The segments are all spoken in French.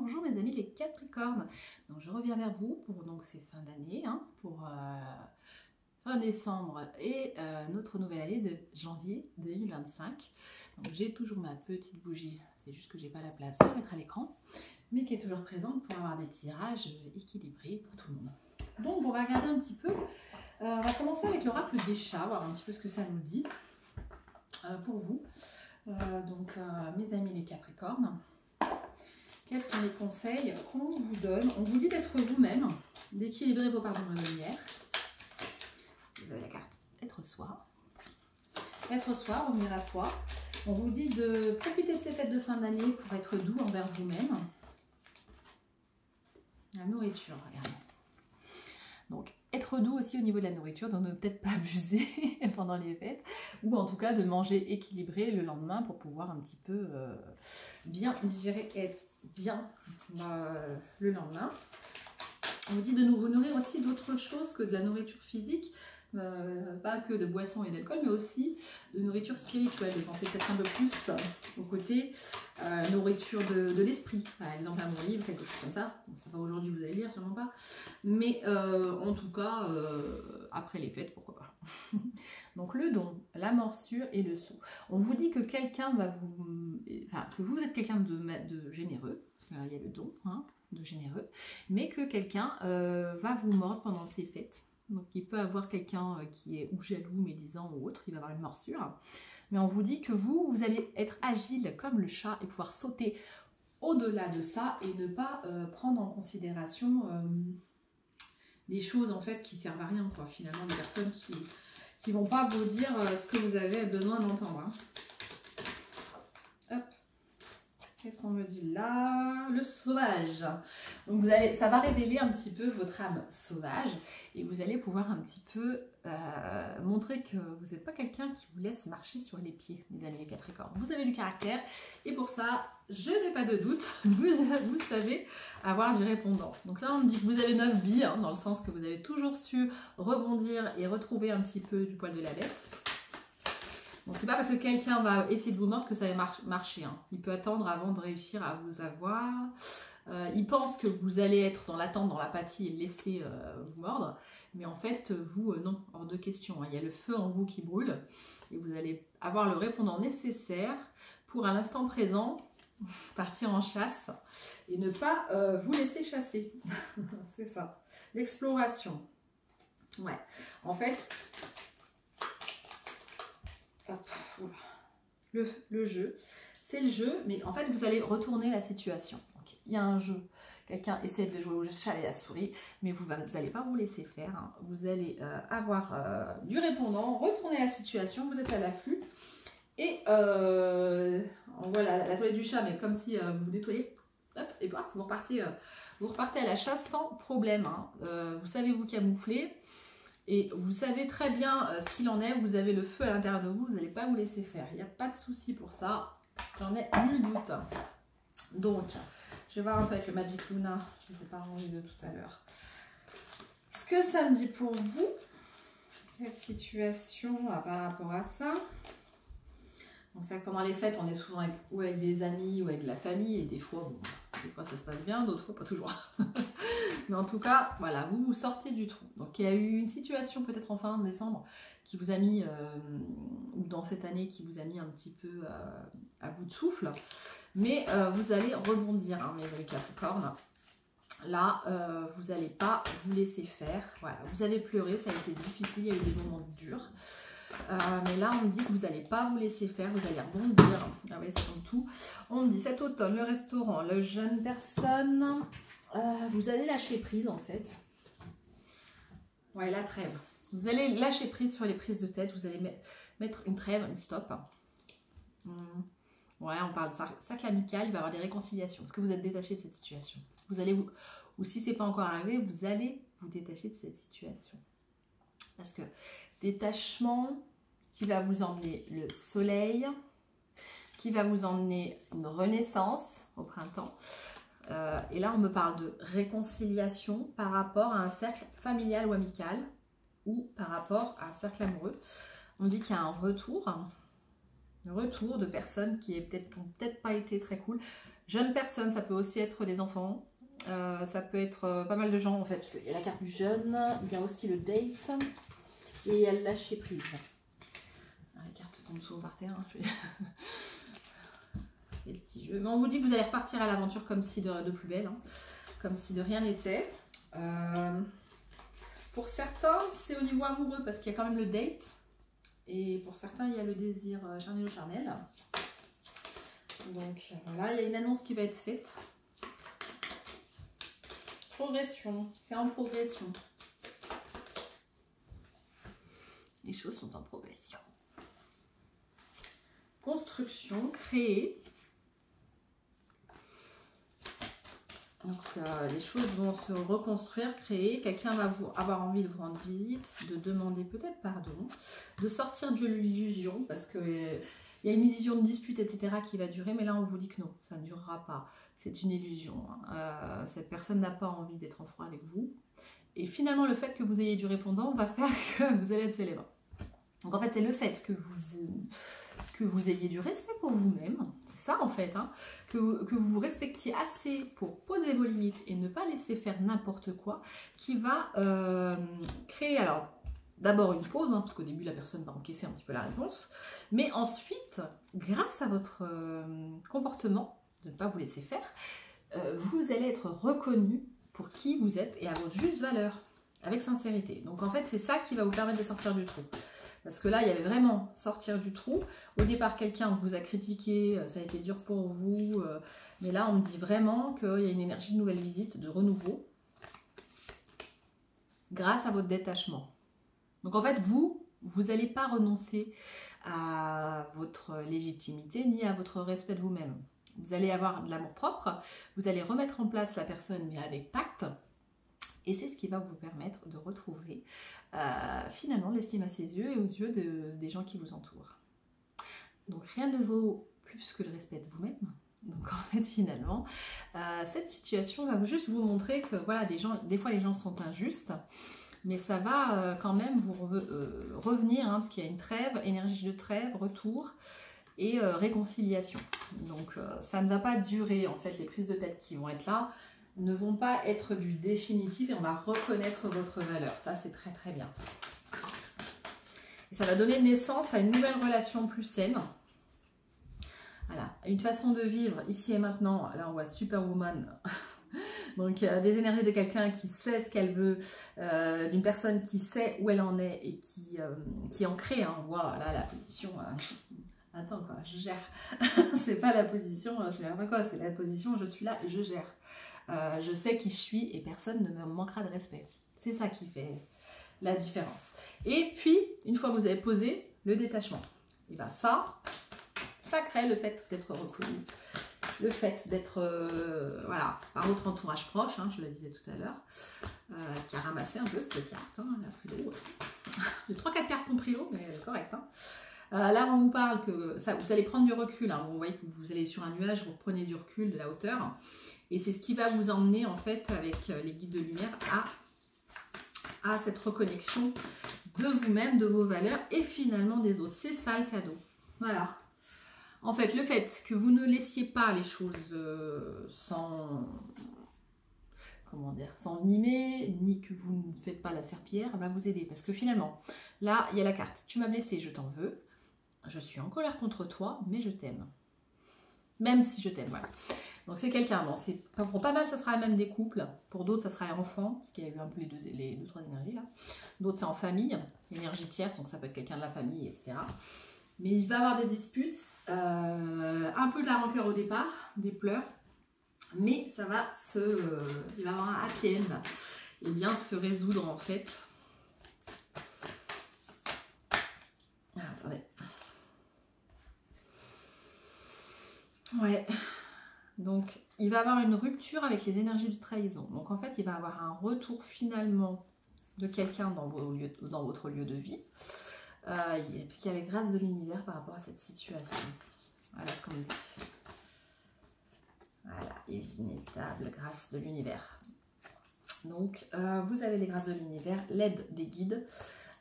bonjour mes amis les Capricornes. Donc je reviens vers vous pour donc ces fins d'année, pour fin décembre et notre nouvelle année de janvier 2025. Donc j'ai toujours ma petite bougie, c'est juste que j'ai pas la place à mettre à l'écran, mais qui est toujours présente pour avoir des tirages équilibrés pour tout le monde. Donc on va regarder un petit peu, on va commencer avec l'oracle des chats, voir un petit peu ce que ça nous dit pour vous. Mes amis les Capricornes, quels sont les conseils qu'on vous donne? On vous dit d'être vous-même, d'équilibrer vos parts de lumière. Vous avez la carte être soi. Être soi, revenir à soi. On vous dit de profiter de ces fêtes de fin d'année pour être doux envers vous-même. La nourriture, regardez. Donc, être doux aussi au niveau de la nourriture, donc ne peut-être pas abuser pendant les fêtes, ou en tout cas de manger équilibré le lendemain pour pouvoir un petit peu bien digérer et être bien le lendemain. On vous dit de vous nourrir aussi d'autres choses que de la nourriture physique, pas que de boissons et d'alcool, mais aussi de nourriture spirituelle. Dépensez peut-être un peu plus au côté nourriture de l'esprit. Par exemple, un bon livre, quelque chose comme ça. Bon, ça va aujourd'hui, vous allez lire, sûrement pas. Mais en tout cas, après les fêtes, pourquoi pas. Donc le don, la morsure et le saut. On vous dit que quelqu'un va vous... Enfin, que vous êtes quelqu'un de généreux, parce qu'il y a le don, de généreux, mais que quelqu'un va vous mordre pendant ces fêtes. Donc il peut avoir quelqu'un qui est ou jaloux, médisant ou autre, il va avoir une morsure. Mais on vous dit que vous allez être agile comme le chat et pouvoir sauter au-delà de ça et ne pas prendre en considération des choses en fait qui servent à rien, quoi. Finalement, des personnes qui vont pas vous dire ce que vous avez besoin d'entendre. Hop. Qu'est-ce qu'on me dit là? Le sauvage. Donc ça va révéler un petit peu votre âme sauvage et vous allez pouvoir un petit peu montrer que vous n'êtes pas quelqu'un qui vous laisse marcher sur les pieds, mes amis les Capricornes. Vous avez du caractère et pour ça, je n'ai pas de doute, vous savez avoir du répondant. Donc là, on me dit que vous avez 9 vies, dans le sens que vous avez toujours su rebondir et retrouver un petit peu du poil de la bête. Donc c'est pas parce que quelqu'un va essayer de vous mordre que ça va marcher. Il peut attendre avant de réussir à vous avoir. Il pense que vous allez être dans l'attente, dans l'apathie et le laisser vous mordre. Mais en fait, vous, non, hors de question. Il y a le feu en vous qui brûle. Et vous allez avoir le répondant nécessaire pour à l'instant présent partir en chasse et ne pas vous laisser chasser. C'est ça. L'exploration. Ouais. En fait... Le jeu, c'est le jeu, mais en fait vous allez retourner la situation. Donc, il y a un jeu, quelqu'un essaie de jouer au chat et à la souris, mais vous n'allez pas vous laisser faire. Vous allez avoir du répondant, retourner la situation, vous êtes à l'affût et on voit la toilette du chat, mais comme si vous nettoyez, hop, et bah, vous repartez à la chasse sans problème. Vous savez vous camoufler. Et vous savez très bien ce qu'il en est, vous avez le feu à l'intérieur de vous, vous n'allez pas vous laisser faire. Il n'y a pas de souci pour ça, j'en ai nul doute. Donc, je vais voir un peu avec le Magic Luna, je ne les ai pas rangés de tout à l'heure. Ce que ça me dit pour vous, quelle situation par rapport à ça? On sait que pendant les fêtes, on est souvent avec des amis ou avec de la famille, et des fois ça se passe bien, d'autres fois pas toujours. Mais en tout cas, voilà, vous sortez du trou. Donc il y a eu une situation peut-être en fin décembre qui vous a mis, ou dans cette année qui vous a mis un petit peu à bout de souffle. Mais vous allez rebondir, mes amis Capricornes. Là, vous n'allez pas vous laisser faire. Voilà, vous avez pleuré, ça a été difficile, il y a eu des moments durs. Mais là on me dit que vous n'allez pas vous laisser faire, vous allez rebondir. Ah ouais, c'est comme tout. On me dit cet automne, le restaurant, le jeune personne, vous allez lâcher prise en fait. Ouais, la trêve. Vous allez lâcher prise sur les prises de tête, vous allez mettre une trêve, une stop. Ouais, on parle de cercle amical, il va y avoir des réconciliations. Est-ce que vous êtes détaché de cette situation? Vous allez ou si c'est pas encore arrivé, vous allez vous détacher de cette situation. Parce que détachement qui va vous emmener le soleil, qui va vous emmener une renaissance au printemps. Et là, on me parle de réconciliation par rapport à un cercle familial ou amical ou par rapport à un cercle amoureux. On dit qu'il y a un retour de personnes qui n'ont peut-être pas été très cool. Jeune personne, ça peut aussi être des enfants. Ça peut être pas mal de gens en fait, parce qu'il y a la carte du jeune, il y a aussi le date et il y a le lâcher prise. Les cartes tombent souvent par terre. Hein, les petits jeux. Mais on vous dit que vous allez repartir à l'aventure comme si de plus belle, hein, comme si de rien n'était. Pour certains, c'est au niveau amoureux parce qu'il y a quand même le date. Et pour certains, il y a le désir charnel ou charnel. Donc voilà, il y a une annonce qui va être faite. Progression, c'est en progression. Les choses sont en progression. Construction, créer. Donc les choses vont se reconstruire, créer. Quelqu'un va avoir envie de vous rendre visite, de demander peut-être pardon, de sortir de l'illusion parce que il y a une illusion de dispute, etc. qui va durer, mais là on vous dit que non, ça ne durera pas. C'est une illusion. Cette personne n'a pas envie d'être en froid avec vous. Et finalement, le fait que vous ayez du répondant va faire que vous allez être célèbre. Donc en fait, c'est le fait que vous ayez du respect pour vous-même. C'est ça en fait. Hein, que vous vous respectiez assez pour poser vos limites et ne pas laisser faire n'importe quoi qui va créer... Alors, d'abord une pause, hein, parce qu'au début, la personne va encaisser un petit peu la réponse. Mais ensuite, grâce à votre comportement, de ne pas vous laisser faire, vous allez être reconnu pour qui vous êtes et à votre juste valeur, avec sincérité. Donc en fait, c'est ça qui va vous permettre de sortir du trou. Parce que là, il y avait vraiment sortir du trou. Au départ, quelqu'un vous a critiqué, ça a été dur pour vous. Mais là, on me dit vraiment qu'il y a une énergie de nouvelle visite, de renouveau, grâce à votre détachement. Donc en fait, vous n'allez pas renoncer à votre légitimité ni à votre respect de vous-même. Vous allez avoir de l'amour propre, vous allez remettre en place la personne mais avec tact. Et c'est ce qui va vous permettre de retrouver finalement l'estime à ses yeux et aux yeux des gens qui vous entourent. Donc rien ne vaut plus que le respect de vous-même. Donc en fait finalement, cette situation va juste vous montrer que voilà, des fois les gens sont injustes. Mais ça va quand même vous revenir, hein, parce qu'il y a une trêve, énergie de trêve, retour et réconciliation. Donc ça ne va pas durer, en fait, les prises de tête qui vont être là ne vont pas être du définitif et on va reconnaître votre valeur. Ça, c'est très très bien. Et ça va donner naissance à une nouvelle relation plus saine. Voilà, une façon de vivre ici et maintenant. Là, on voit Superwoman. Donc, des énergies de quelqu'un qui sait ce qu'elle veut, d'une personne qui sait où elle en est et qui est ancrée. Hein. Voilà la position. Attends, quoi, je gère. C'est pas la position, je sais pas quoi, c'est la position je suis là, je gère. Je sais qui je suis et personne ne me manquera de respect. C'est ça qui fait la différence. Et puis, une fois que vous avez posé le détachement, et bien ça crée le fait d'être reconnu. Le fait d'être voilà, par votre entourage proche, hein, je le disais tout à l'heure, qui a ramassé un peu cette carte, hein, elle a pris l'eau aussi. J'ai 3-4 cartes qui ont pris l'eau, mais correct. Hein. Là, on vous parle que ça, vous allez prendre du recul. Hein, vous voyez que vous allez sur un nuage, vous prenez du recul, de la hauteur. Et c'est ce qui va vous emmener, en fait, avec les guides de lumière, à cette reconnexion de vous-même, de vos valeurs et finalement des autres. C'est ça le cadeau. Voilà. En fait, le fait que vous ne laissiez pas les choses sans nimer, ni que vous ne faites pas la serpillière, va vous aider. Parce que finalement, là, il y a la carte. Tu m'as blessé, je t'en veux. Je suis en colère contre toi, mais je t'aime. Même si je t'aime, voilà. Donc c'est quelqu'un, bon, pour pas mal, ça sera même des couples. Pour d'autres, ça sera enfant, parce qu'il y a eu un peu les deux, trois énergies là. D'autres, c'est en famille, énergie tierce, donc ça peut être quelqu'un de la famille, etc. Mais il va y avoir des disputes, un peu de la rancœur au départ, des pleurs, mais ça va il va y avoir un happy end, et bien se résoudre en fait. Ah, attendez. Ouais. Donc, il va avoir une rupture avec les énergies de trahison. Donc, en fait, il va avoir un retour finalement de quelqu'un dans votre lieu de vie. Puisqu'il y a les grâces de l'univers par rapport à cette situation. Voilà ce qu'on dit. Voilà, inévitable grâce de l'univers. Donc, vous avez les grâces de l'univers, l'aide des guides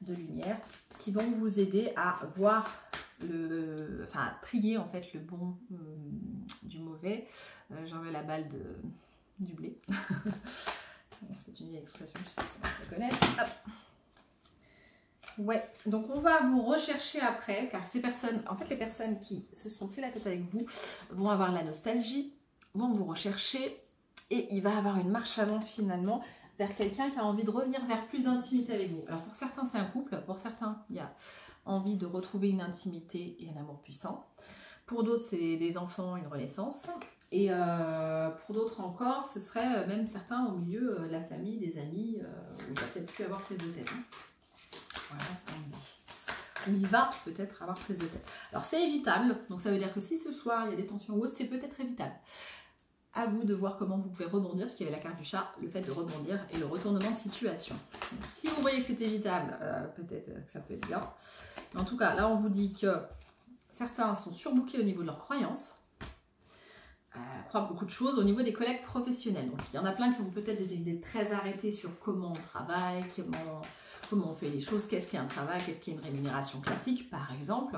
de lumière qui vont vous aider à voir enfin trier en fait le bon du mauvais. J'enlève la balle du blé. C'est une vieille expression, je sais pas si vous la connaissez. Hop. Ouais, donc on va vous rechercher après, car ces personnes, en fait les personnes qui se sont pris la tête avec vous vont avoir la nostalgie, vont vous rechercher et il va avoir une marche avant finalement vers quelqu'un qui a envie de revenir vers plus d'intimité avec vous. Alors pour certains c'est un couple, pour certains il y a envie de retrouver une intimité et un amour puissant. Pour d'autres c'est des enfants, une renaissance. Et pour d'autres encore, ce serait même certains au milieu, la famille, des amis, où il va peut-être plus avoir prise de tête. Hein. Voilà ce qu'on me dit. Où il va peut-être avoir prise de tête. Alors c'est évitable, donc ça veut dire que si ce soir il y a des tensions ou autre, c'est peut-être évitable. À vous de voir comment vous pouvez rebondir, parce qu'il y avait la carte du chat, le fait de rebondir et le retournement de situation. Donc, si vous voyez que c'est évitable, peut-être que ça peut être bien. Mais en tout cas, là on vous dit que certains sont surbookés au niveau de leurs croyances. Croient beaucoup de choses au niveau des collègues professionnels. Donc il y en a plein qui ont peut-être des idées très arrêtées sur comment on travaille, comment on fait les choses, qu'est-ce qu'est un travail, qu'est-ce qu'est une rémunération classique, par exemple.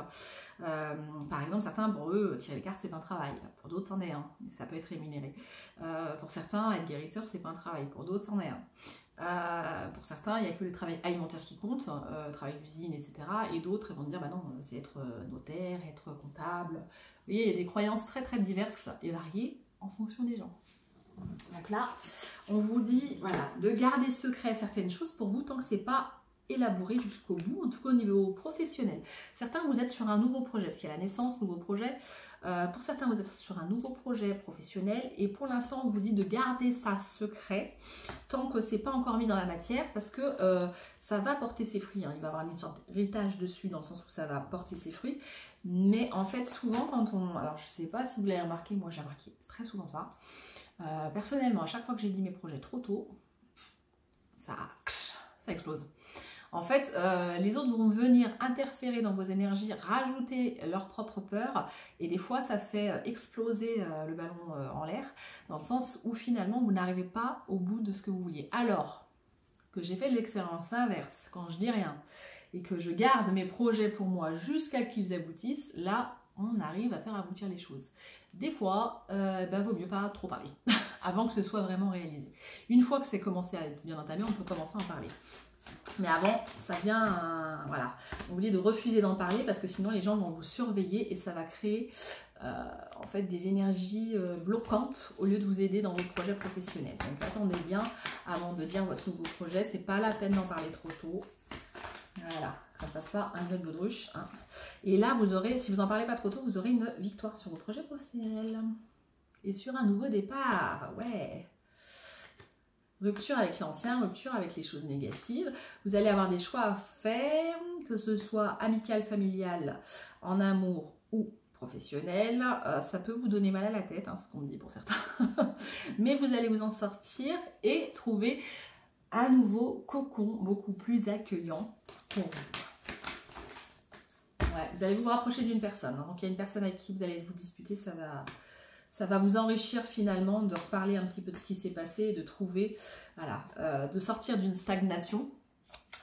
Certains, pour eux, tirer les cartes, c'est pas un travail. Pour d'autres, c'en est un. Ça peut être rémunéré. Pour certains, être guérisseur, c'est pas un travail. Pour d'autres, c'en est un. Pour certains, il n'y a que le travail alimentaire qui compte, travail d'usine, etc. Et d'autres, ils vont dire, bah non, c'est être notaire, être comptable. Vous voyez, il y a des croyances très très diverses et variées en fonction des gens. Donc là, on vous dit, voilà, de garder secret certaines choses pour vous tant que c'est pas élaboré jusqu'au bout, en tout cas au niveau professionnel. Certains, vous êtes sur un nouveau projet, parce qu'il y a la naissance, nouveau projet. Pour certains, vous êtes sur un nouveau projet professionnel et pour l'instant, on vous dit de garder ça secret tant que c'est pas encore mis dans la matière parce que ça va porter ses fruits. Hein. Il va y avoir une sorte d'héritage dessus dans le sens où ça va porter ses fruits. Mais en fait, souvent, quand on... Alors, je sais pas si vous l'avez remarqué, moi j'ai remarqué très souvent ça. Personnellement, à chaque fois que j'ai dit mes projets trop tôt, ça explose. En fait, les autres vont venir interférer dans vos énergies, rajouter leur propre peur, et des fois, ça fait exploser le ballon en l'air, dans le sens où finalement, vous n'arrivez pas au bout de ce que vous vouliez. Alors que j'ai fait l'expérience inverse, quand je dis rien, et que je garde mes projets pour moi jusqu'à qu'ils aboutissent, là, on arrive à faire aboutir les choses. Des fois, vaut mieux pas trop parler, avant que ce soit vraiment réalisé. Une fois que c'est commencé à être bien entamé, on peut commencer à en parler. Mais avant, ça vient, voilà, oubliez de refuser d'en parler parce que sinon les gens vont vous surveiller et ça va créer en fait des énergies bloquantes au lieu de vous aider dans vos projets professionnels. Donc attendez bien avant de dire votre nouveau projet, c'est pas la peine d'en parler trop tôt. Voilà, que ça ne fasse pas un autre baudruche. Hein. Et là, vous aurez, si vous n'en parlez pas trop tôt, vous aurez une victoire sur vos projets professionnels. Et sur un nouveau départ, ouais. Rupture avec l'ancien, rupture avec les choses négatives. Vous allez avoir des choix à faire, que ce soit amical, familial, en amour ou professionnel. Ça peut vous donner mal à la tête, hein, ce qu'on me dit pour certains. Mais vous allez vous en sortir et trouver un nouveau cocon beaucoup plus accueillant pour vous. Ouais, vous allez vous rapprocher d'une personne. Hein. Donc il y a une personne avec qui vous allez vous disputer, ça va vous enrichir finalement de reparler un petit peu de ce qui s'est passé et de trouver, voilà, de sortir d'une stagnation,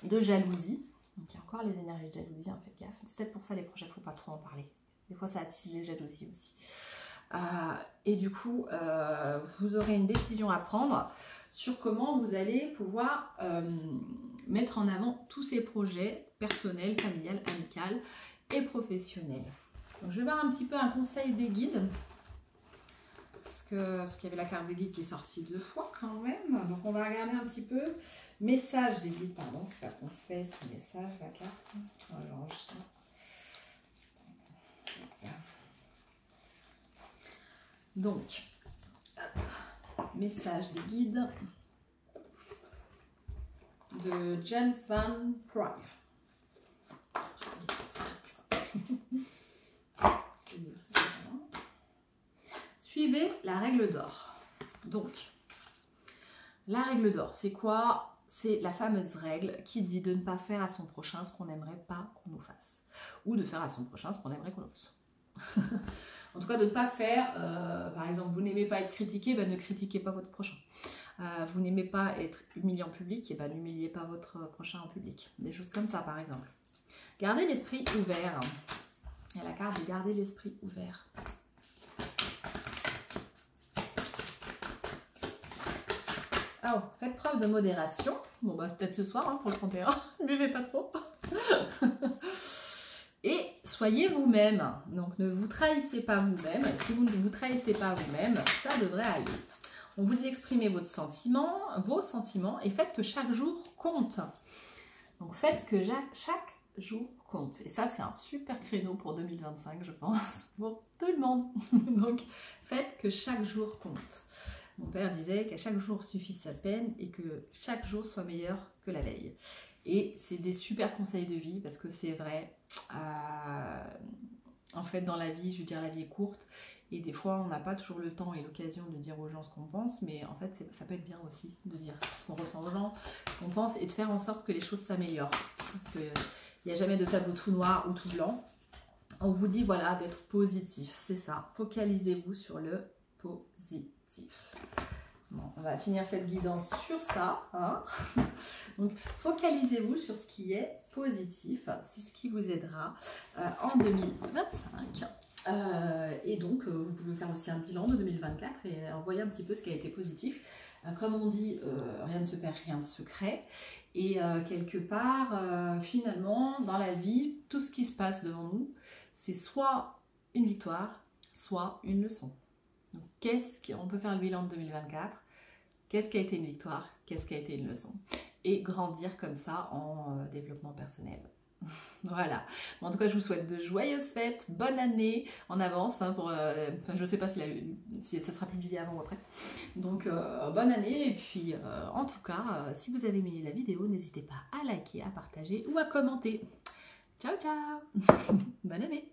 de jalousie. Donc il y a encore les énergies de jalousie, hein, faites gaffe. C'est peut-être pour ça les projets, il ne faut pas trop en parler. Des fois ça attise les jalousies aussi. Et du coup, vous aurez une décision à prendre sur comment vous allez pouvoir mettre en avant tous ces projets personnels, familiales, amicales et professionnels. Donc je vais voir un petit peu un conseil des guides. Parce qu'il y avait la carte des guides qui est sortie 2 fois quand même. Donc on va regarder un petit peu. Message des guides, pardon, c'est un conseil, c'est un message, la carte. Donc, message des guides de James Van Praagh. Suivez la règle d'or. Donc, la règle d'or, c'est quoi? C'est la fameuse règle qui dit de ne pas faire à son prochain ce qu'on n'aimerait pas qu'on nous fasse. Ou de faire à son prochain ce qu'on aimerait qu'on nous fasse. En tout cas, de ne pas faire, par exemple, vous n'aimez pas être critiqué, ben ne critiquez pas votre prochain. Vous n'aimez pas être humilié en public, et ben n'humiliez pas votre prochain en public. Des choses comme ça, par exemple. Gardez l'esprit ouvert. Il y a la carte de garder l'esprit ouvert. Alors, faites preuve de modération. Bon, bah, peut-être ce soir, hein, pour le 31. Ne buvez pas trop. Et soyez vous-même. Donc, ne vous trahissez pas vous-même. Si vous ne vous trahissez pas vous-même, ça devrait aller. On vous dit d'exprimer vos sentiments, et faites que chaque jour compte. Donc, faites que chaque jour compte. Et ça, c'est un super créneau pour 2025, je pense, pour tout le monde. Donc, faites que chaque jour compte. Mon père disait qu'à chaque jour suffit sa peine et que chaque jour soit meilleur que la veille. Et c'est des super conseils de vie parce que c'est vrai. En fait, dans la vie, je veux dire, la vie est courte. Et des fois, on n'a pas toujours le temps et l'occasion de dire aux gens ce qu'on pense. Mais en fait, ça peut être bien aussi de dire ce qu'on ressent aux gens, ce qu'on pense et de faire en sorte que les choses s'améliorent. Parce qu'il n'y a jamais de tableau tout noir ou tout blanc. On vous dit, voilà, d'être positif. C'est ça. Focalisez-vous sur le positif. Bon, on va finir cette guidance sur ça. Hein. Donc, focalisez-vous sur ce qui est positif. C'est ce qui vous aidera en 2025. Et donc, vous pouvez faire aussi un bilan de 2024 et envoyer un petit peu ce qui a été positif. Comme on dit, rien ne se perd, rien ne se crée. Et quelque part, finalement, dans la vie, tout ce qui se passe devant nous, c'est soit une victoire, soit une leçon. Donc, on peut faire le bilan de 2024. Qu'est-ce qui a été une victoire? Qu'est-ce qui a été une leçon? Et grandir comme ça en développement personnel. Voilà. Bon, en tout cas, je vous souhaite de joyeuses fêtes, bonne année en avance. Hein, je ne sais pas si ça sera publié avant ou après. Donc, bonne année. Et puis, en tout cas, si vous avez aimé la vidéo, n'hésitez pas à liker, à partager ou à commenter. Ciao, ciao. Bonne année.